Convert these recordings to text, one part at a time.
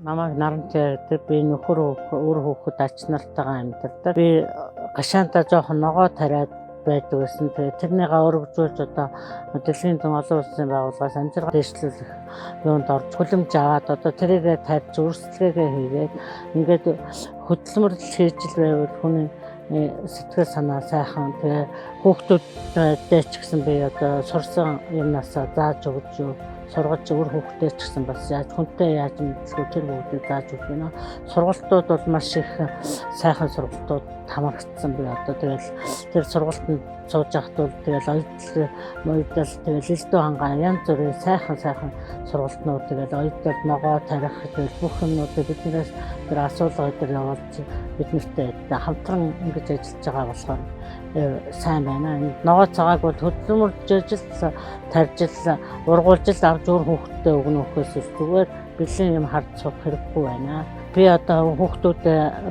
Намайг наранч ярьдаг. Би нөхөр үр хүүхэд ач нартайгаа амьдардаг. Би гашаантаа жоохон ногоо тариад байдаг гэсэн. Тэгээ тэрнийгээ өргөжүүлж одоо дэлхийн олон улсын байгууллагаас амжилт дэвшлүүлэх юунд орж хүлэмж аваад одоо тэрийгээ тарьж өөрсдөлгөөгөө хийгээд ингээд хөдөлмөрлөл хийж л байвал хүний сэтгэл санаа сайхан тэгээ хүүхдүүдтэй ч гэсэн би одоо сурсан юмнасаа зааж өгч сургаж өөр хүүхдээ ч гэсэн бас яаж хүнтэй яаж мэдлгүй тэр бүгдийг зааж өгөх юм. Сургалтууд бол маш их сайхан сургалтууд хамрагдсан би одоо тэгэл тэр сургалтанд сууж байхад бол тэгэл оюутал тэгэл элдв хангаа янз бүрийн сайхан сургалтнууд тэгэл оюутал ногоо тарих тэгэл бүх юмнуудыг биднээс тэр асуулга өдр явуулж биднэртэй хамтран ингэж ажиллаж байгаа болохоор сайн байна. Ногоо цагааг бол хөдөлмөрлж ажил тарж ургуулж авч өөр хүүхдтэй өгнө өгөхөөс зүгээр бэлэн юм харж суух хэрэггүй байна. Би одоо хүүхдүүд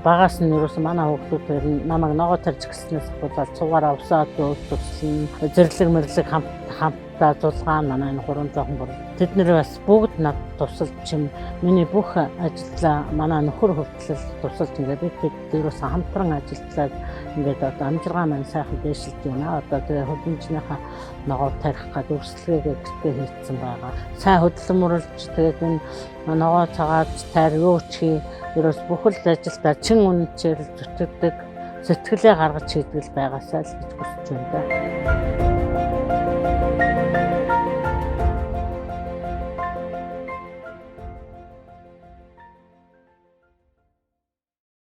багаас нь юусэн манай хүүхдүүд намайг ногоо тарж гиснээс болоод цугаараа усаад туслана. Зэрлэг мэрлэг хамтдаа зулгаан манай энэ гурван жоохон бүр тэд нэр бас бүгд над тусалж чим миний бүх ажлаа манай нөхөр хүртэл тусалж ингээд бид дээрээс хамтран ажиллаад ингээд одоо амжиргаа маань сайхан дэвшилж байна. Одоо тэгээ хөдөлмөрийнхаа ногоо тарих гад өрсөлдөөгээ гэртээ хийцэн байгаа. Сайн хөдөлмөрлж тэгээд энэ ногоо цагаад тайр юу ч ерөөс бүхэл ажилдаа чин үнэхээр зүтгэдэг сэтгэлээ гаргаж хийдэг байгаасаа л гэж хүсэж байна.